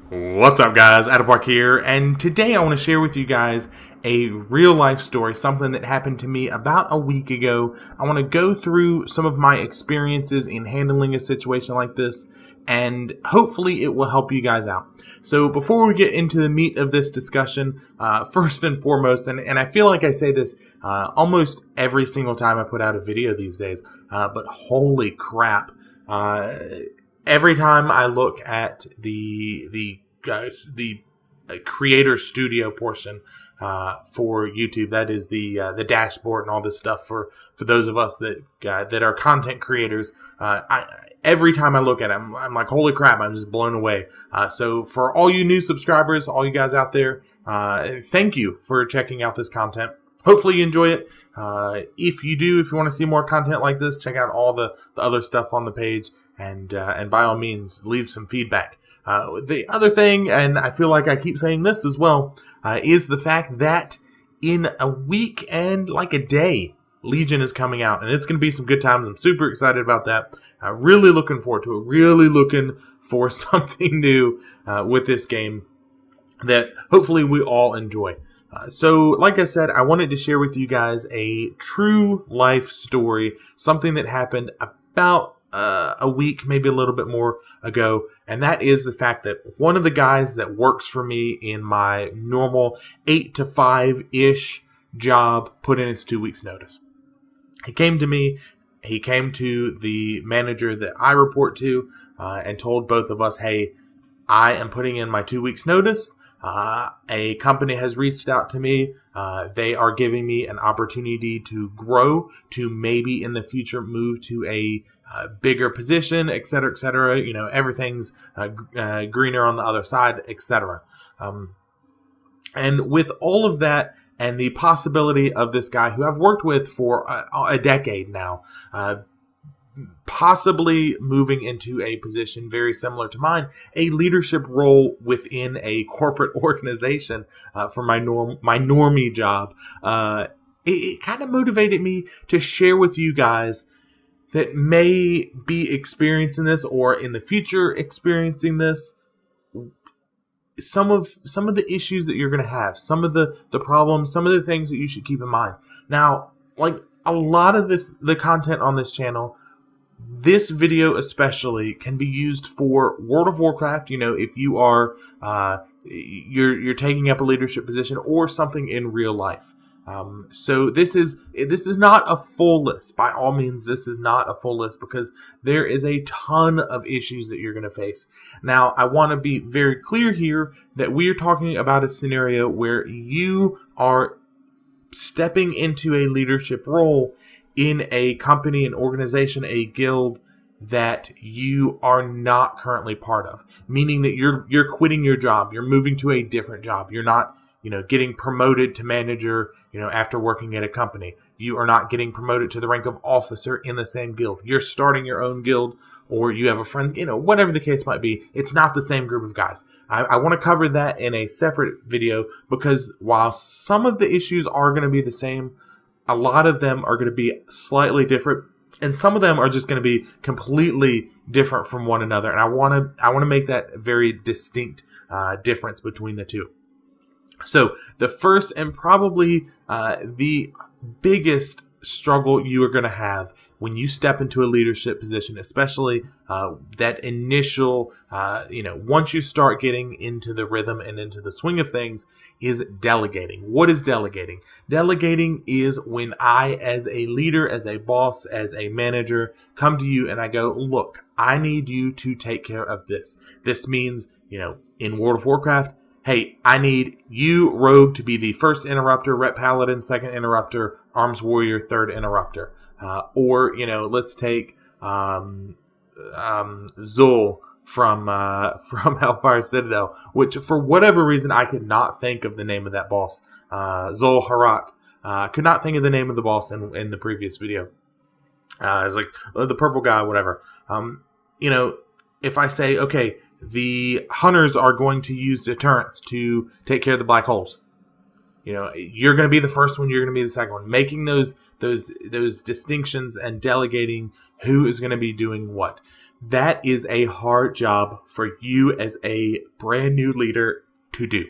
What's up, guys? Atabark here, and today I want to share with you guys a real life story, something that happened to me about a week ago. I want to go through some of my experiences in handling a situation like this, and hopefully it will help you guys out. So before we get into the meat of this discussion, first and foremost, and I feel like I say this almost every single time I put out a video these days, but holy crap. Every time I look at the creator studio portion for YouTube, that is the dashboard and all this stuff for those of us that are content creators. Every time I look at it, I'm like, holy crap! I'm just blown away. So for all you new subscribers, all you guys out there, thank you for checking out this content. Hopefully you enjoy it. If you want to see more content like this, check out all the other stuff on the page. And by all means, leave some feedback. The other thing, and I feel like I keep saying this as well, is the fact that in a week and like a day, Legion is coming out, and it's going to be some good times. I'm super excited about that. Really looking forward to it. Really looking for something new with this game that hopefully we all enjoy. So, like I said, I wanted to share with you guys a true life story, something that happened about a week, maybe a little bit more ago, and that is the fact that one of the guys that works for me in my normal 8 to 5-ish job put in his 2 weeks notice. He came to me, he came to the manager that I report to, and told both of us, hey, I am putting in my 2 weeks notice. A company has reached out to me. They are giving me an opportunity to grow, to maybe in the future move to a bigger position, et cetera, et cetera. You know, everything's greener on the other side, et cetera. And with all of that and the possibility of this guy who I've worked with for a decade now, possibly moving into a position very similar to mine, a leadership role within a corporate organization for my normie job, it kind of motivated me to share with you guys that may be experiencing this or in the future experiencing this, some of the issues that you're going to have, some of the problems, some of the things that you should keep in mind. Now, like a lot of the content on this channel, this video especially can be used for World of Warcraft. You know, if you are you're taking up a leadership position or something in real life. So this is not a full list. By all means, this is not a full list because there is a ton of issues that you're going to face. Now, I want to be very clear here that we are talking about a scenario where you are stepping into a leadership role in a company, an organization, a guild that you are not currently part of, meaning that you're quitting your job, you're moving to a different job. You're not, getting promoted to manager, after working at a company. You are not getting promoted to the rank of officer in the same guild. You're starting your own guild, or you have a friend's, whatever the case might be. It's not the same group of guys. I want to cover that in a separate video because while some of the issues are going to be the same, a lot of them are going to be slightly different, and some of them are just going to be completely different from one another. And I want to make that very distinct difference between the two. So the first and probably the biggest struggle you are going to have when you step into a leadership position, especially that initial, once you start getting into the rhythm and into the swing of things, is delegating. What is delegating? Delegating is when I, as a leader, as a boss, as a manager, come to you and I go, look, I need you to take care of this. This means, in World of Warcraft, hey, I need you, Rogue, to be the first interrupter, Ret Paladin, second interrupter, Arms Warrior, third interrupter. Or, let's take Zul from Hellfire Citadel, which for whatever reason I could not think of the name of that boss. Zul Harak. Could not think of the name of the boss in the previous video. It's like the purple guy, whatever. If I say, okay, the hunters are going to use deterrence to take care of the black holes. You're going to be the first one. You're going to be the second one. Making those distinctions and delegating who is going to be doing what. That is a hard job for you as a brand new leader to do.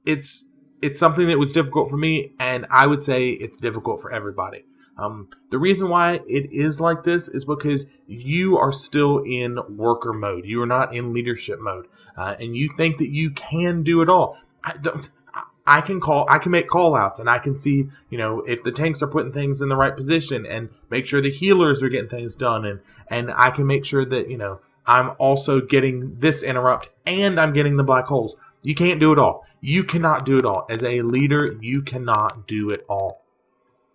It's something that was difficult for me, and I would say it's difficult for everybody. The reason why it is like this is because you are still in worker mode. You are not in leadership mode, and you think that you can do it all. I can make call outs, and I can see, if the tanks are putting things in the right position and make sure the healers are getting things done. And I can make sure that, I'm also getting this interrupt and I'm getting the black holes. You can't do it all. You cannot do it all. As a leader, you cannot do it all.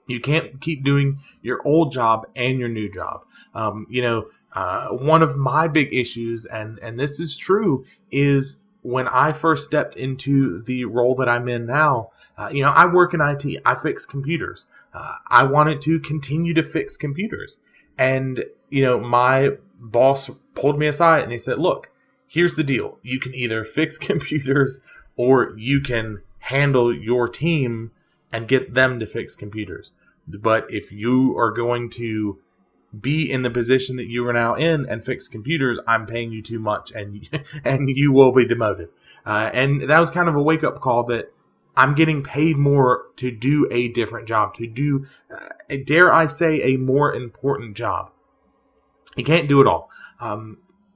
You can't keep doing your old job and your new job. One of my big issues, and this is true, is when I first stepped into the role that I'm in now, I work in IT. I fix computers. I wanted to continue to fix computers. And, my boss pulled me aside and he said, look, here's the deal. You can either fix computers or you can handle your team and get them to fix computers. But if you are going to be in the position that you are now in and fix computers, I'm paying you too much and you will be demoted. And that was kind of a wake-up call that I'm getting paid more to do a different job, to do, dare I say, a more important job. You can't do it all.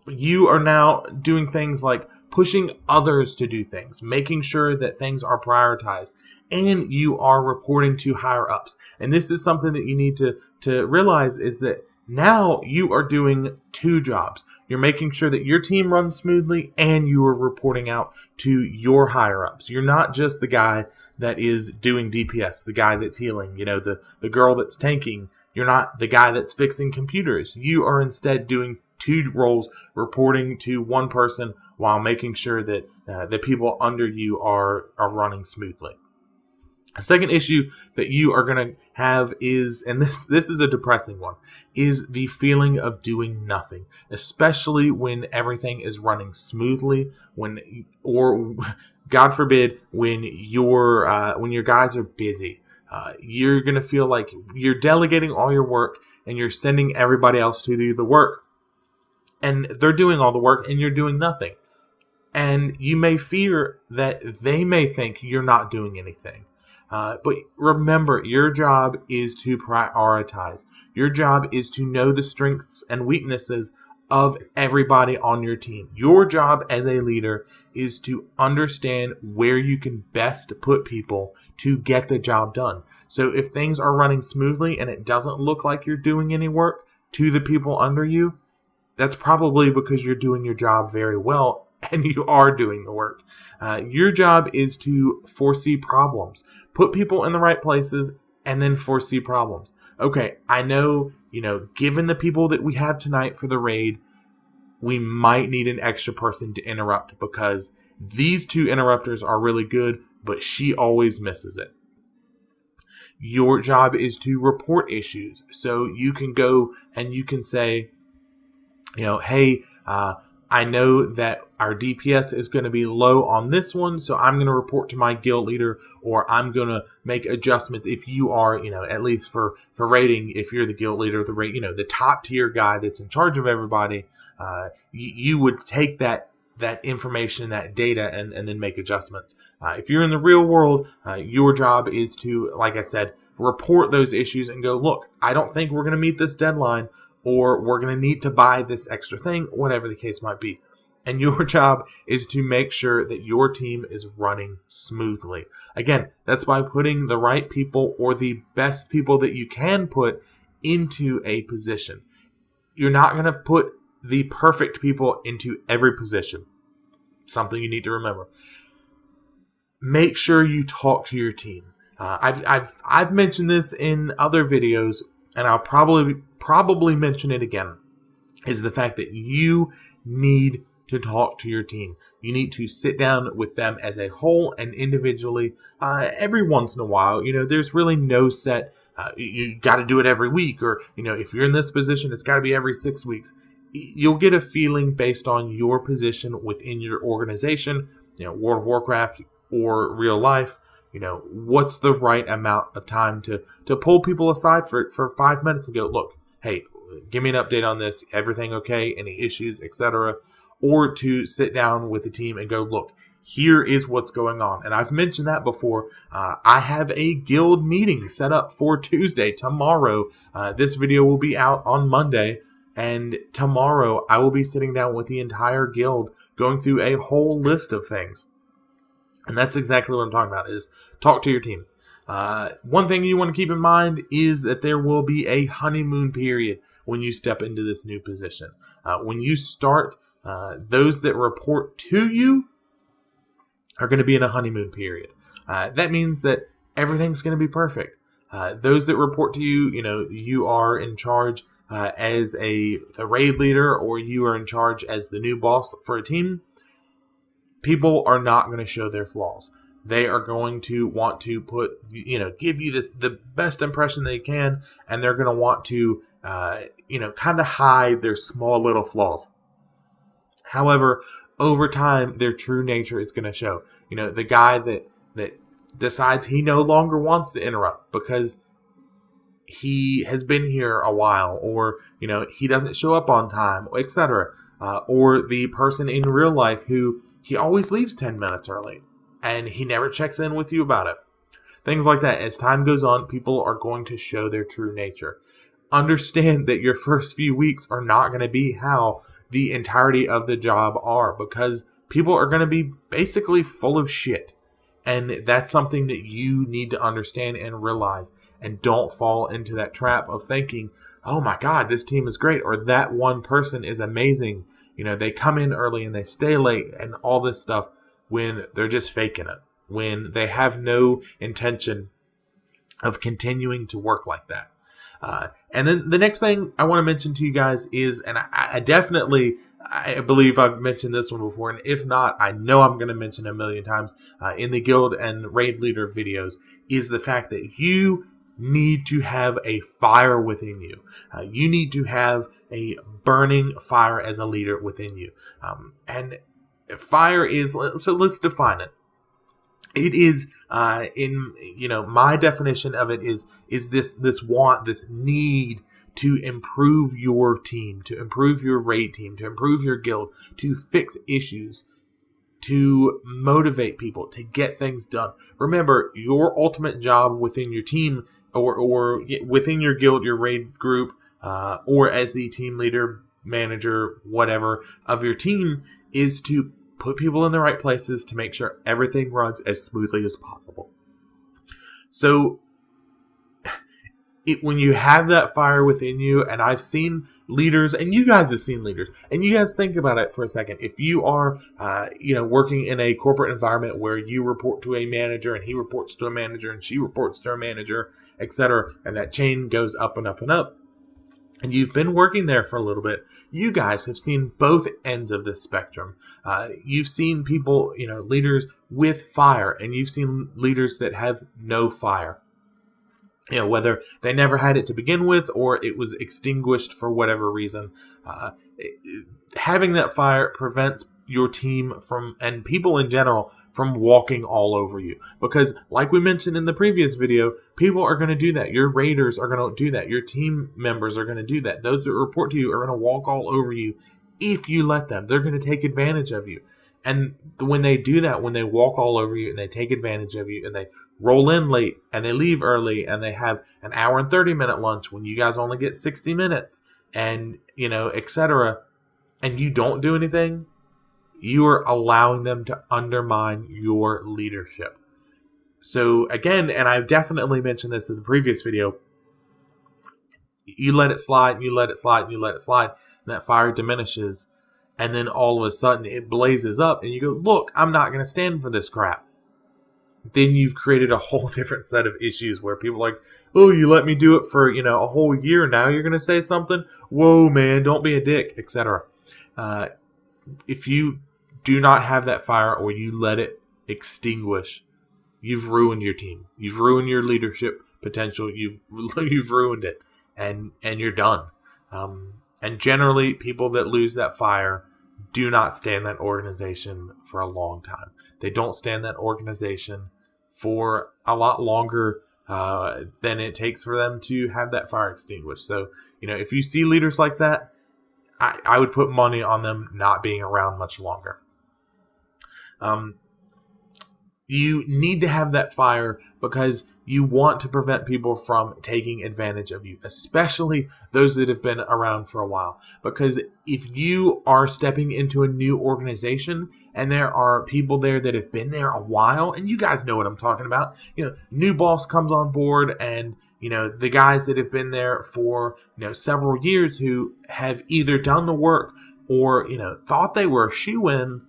You are now doing things like pushing others to do things, making sure that things are prioritized, and you are reporting to higher ups. And this is something that you need to realize, is that now you are doing two jobs. You're making sure that your team runs smoothly and you are reporting out to your higher ups. You're not just the guy that is doing DPS, the guy that's healing, the girl that's tanking. You're not the guy that's fixing computers. You are instead doing two roles, reporting to one person while making sure that the people under you are running smoothly. A second issue that you are going to have is, and this is a depressing one, is the feeling of doing nothing, especially when everything is running smoothly, or God forbid, when your guys are busy. You're going to feel like you're delegating all your work and you're sending everybody else to do the work. And they're doing all the work and you're doing nothing. And you may fear that they may think you're not doing anything. But remember, your job is to prioritize. Your job is to know the strengths and weaknesses of everybody on your team. Your job as a leader is to understand where you can best put people to get the job done. So if things are running smoothly and it doesn't look like you're doing any work to the people under you, that's probably because you're doing your job very well and you are doing the work. Your job is to foresee problems, put people in the right places, and then foresee problems. Okay, I know, given the people that we have tonight for the raid, we might need an extra person to interrupt because these two interrupters are really good, but she always misses it. Your job is to report issues. So you can go and you can say, hey, I know that our DPS is going to be low on this one, so I'm going to report to my guild leader, or I'm going to make adjustments. If you are, at least for raiding, if you're the guild leader, the top tier guy that's in charge of everybody, you would take that information, that data, and then make adjustments. If you're in the real world, your job is to, like I said, report those issues and go, look, I don't think we're going to meet this deadline, or we're going to need to buy this extra thing, whatever the case might be. And your job is to make sure that your team is running smoothly. Again, that's by putting the right people or the best people that you can put into a position. You're not going to put the perfect people into every position. Something you need to remember. Make sure you talk to your team. I've mentioned this in other videos, and I'll probably mention it again, is the fact that you need to talk to your team. You need to sit down with them as a whole and individually every once in a while. There's really no set, you got to do it every week, or, if you're in this position, it's got to be every 6 weeks. You'll get a feeling based on your position within your organization, World of Warcraft or real life. What's the right amount of time to pull people aside for 5 minutes and go, look, hey, give me an update on this. Everything okay? Any issues, etc. Or to sit down with the team and go, look, here is what's going on. And I've mentioned that before. I have a guild meeting set up for Tuesday, tomorrow. This video will be out on Monday. And tomorrow I will be sitting down with the entire guild going through a whole list of things. And that's exactly what I'm talking about, is talk to your team. One thing you want to keep in mind is that there will be a honeymoon period when you step into this new position. When you start, those that report to you are going to be in a honeymoon period. That means that everything's going to be perfect. Those that report to you, you are in charge as the raid leader, or you are in charge as the new boss for a team. People are not going to show their flaws. They are going to want to give you the best impression they can, and they're going to want to, kind of hide their small little flaws. However, over time, their true nature is going to show. The guy that decides he no longer wants to interrupt because he has been here a while, or, he doesn't show up on time, etc. Or the person in real life who he always leaves 10 minutes early and he never checks in with you about it. Things like that. As time goes on, people are going to show their true nature. Understand that your first few weeks are not going to be how the entirety of the job are, because people are going to be basically full of shit. And that's something that you need to understand and realize. And don't fall into that trap of thinking, oh my God, this team is great, or that one person is amazing. They come in early and they stay late and all this stuff, when they're just faking it. When they have no intention of continuing to work like that. And then the next thing I want to mention to you guys is, and I believe I've mentioned this one before, and if not, I know I'm going to mention it a million times in the guild and raid leader videos, is the fact that you need to have a fire within you. You need to have a burning fire as a leader within you. And fire is, so let's define it. It is, my definition of it is this want, this need to improve your team, to improve your raid team, to improve your guild, to fix issues, to motivate people, to get things done. Remember, your ultimate job within your team, or within your guild, your raid group, or as the team leader, manager, whatever, of your team, is to put people in the right places to make sure everything runs as smoothly as possible. So, when you have that fire within you, and I've seen leaders, and you guys have seen leaders, and you guys think about it for a second. If you are, working in a corporate environment where you report to a manager, and he reports to a manager, and she reports to a manager, etc., and that chain goes up and up and up, and you've been working there for a little bit, you guys have seen both ends of this spectrum. You've seen people, leaders with fire, and you've seen leaders that have no fire. Whether they never had it to begin with, or it was extinguished for whatever reason. Having that fire prevents your team and people in general, from walking all over you. Because, like we mentioned in the previous video, people are going to do that. Your raiders are going to do that. Your team members are going to do that. Those that report to you are going to walk all over you if you let them. They're going to take advantage of you. And when they do that, when they walk all over you and they take advantage of you and they roll in late and they leave early and they have an hour and 30-minute lunch when you guys only get 60 minutes and, etc., and you don't do anything, you are allowing them to undermine your leadership. So again, and I've definitely mentioned this in the previous video, you let it slide, and you let it slide, and you let it slide, and that fire diminishes. And then all of a sudden it blazes up and you go, look, I'm not going to stand for this crap. Then you've created a whole different set of issues where people are like, oh, you let me do it for, a whole year. Now you're going to say something? Whoa, man, don't be a dick, etc. If you do not have that fire, or you let it extinguish, you've ruined your team. You've ruined your leadership potential. You've ruined it, and you're done. And generally, people that lose that fire do not stay in that organization for a long time. They don't stay in that organization for a lot longer than it takes for them to have that fire extinguished. So, if you see leaders like that, I would put money on them not being around much longer. You need to have that fire because you want to prevent people from taking advantage of you, especially those that have been around for a while. Because if you are stepping into a new organization and there are people there that have been there a while, and you guys know what I'm talking about, new boss comes on board and the guys that have been there for several years who have either done the work or thought they were a shoo-in,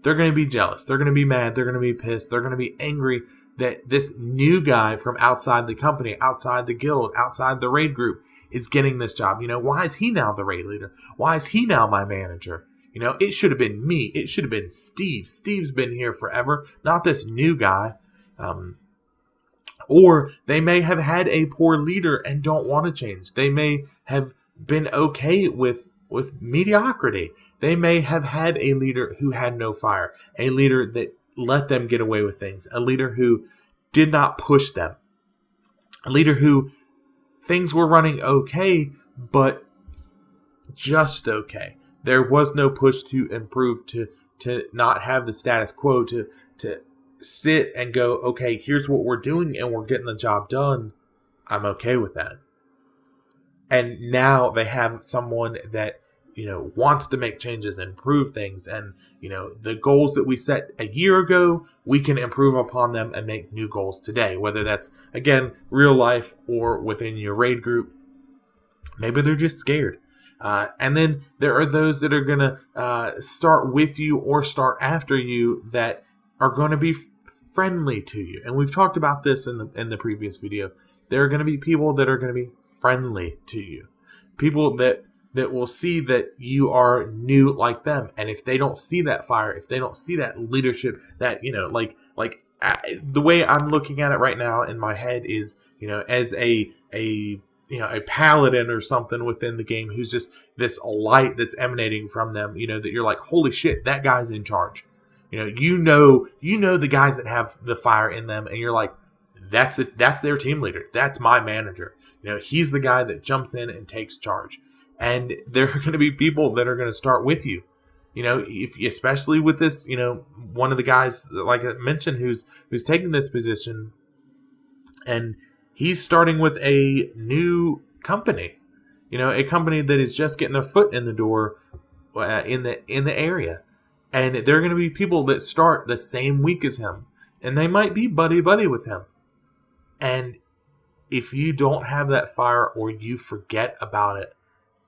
they're going to be jealous. They're going to be mad. They're going to be pissed. They're going to be angry that this new guy from outside the company, outside the guild, outside the raid group is getting this job. Why is he now the raid leader? Why is he now my manager? It should have been me. It should have been Steve. Steve's been here forever, not this new guy. Or they may have had a poor leader and don't want to change. They may have been okay with mediocrity. They may have had a leader who had no fire, a leader that let them get away with things, a leader who did not push them, a leader who things were running okay, but just okay. There was no push to improve, to not have the status quo, to sit and go, okay, here's what we're doing and we're getting the job done. I'm okay with that. And now they have someone that wants to make changes and improve things. And, the goals that we set a year ago, we can improve upon them and make new goals today. Whether that's, again, real life or within your raid group. Maybe they're just scared. And then there are those that are going to start with you or start after you that are going to be friendly to you. And we've talked about this in the previous video. There are going to be people that are going to be friendly to you. People that will see that you are new like them. And if they don't see that fire, if they don't see that leadership, that, the way I'm looking at it right now in my head is, as a paladin or something within the game who's just this light that's emanating from them, that you're like, holy shit, that guy's in charge. You know the guys that have the fire in them, and you're like, that's their team leader. That's my manager. He's the guy that jumps in and takes charge. And there are going to be people that are going to start with you. If especially with this, one of the guys, like I mentioned, who's taking this position, and he's starting with a new company. A company that is just getting their foot in the door in the area. And there are going to be people that start the same week as him. And they might be buddy-buddy with him. And if you don't have that fire or you forget about it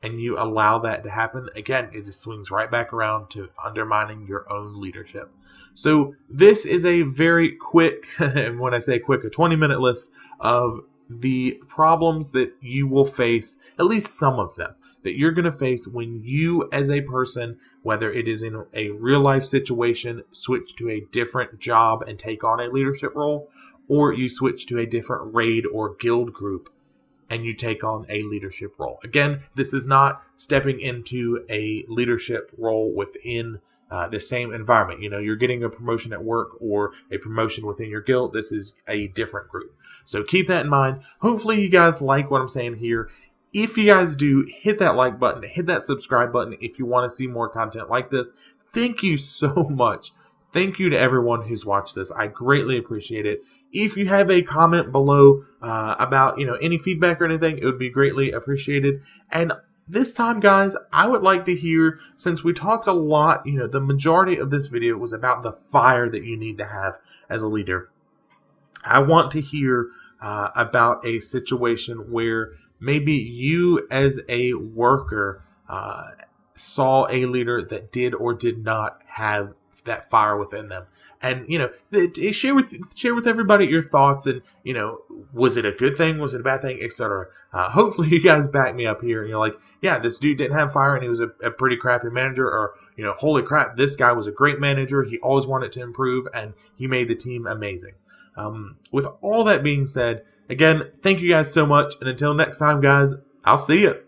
and you allow that to happen, again, it just swings right back around to undermining your own leadership. So this is a very quick, and when I say quick, a 20-minute list of the problems that you will face, at least some of them, that you're going to face when you as a person, whether it is in a real life situation, switch to a different job and take on a leadership role, or you switch to a different raid or guild group and you take on a leadership role. Again, this is not stepping into a leadership role within the same environment. You're getting a promotion at work or a promotion within your guild. This is a different group. So keep that in mind. Hopefully you guys like what I'm saying here. If you guys do, hit that like button, hit that subscribe button if you want to see more content like this. Thank you so much. Thank you to everyone who's watched this. I greatly appreciate it. If you have a comment below about any feedback or anything, it would be greatly appreciated. And this time, guys, I would like to hear, since we talked a lot, the majority of this video was about the fire that you need to have as a leader. I want to hear about a situation where maybe you as a worker saw a leader that did or did not have that fire within them. And, share with everybody your thoughts and, was it a good thing? Was it a bad thing? Etc. Hopefully you guys back me up here and you're like, yeah, this dude didn't have fire and he was a pretty crappy manager, or, holy crap, this guy was a great manager. He always wanted to improve and he made the team amazing. With all that being said, again, thank you guys so much. And until next time, guys, I'll see you.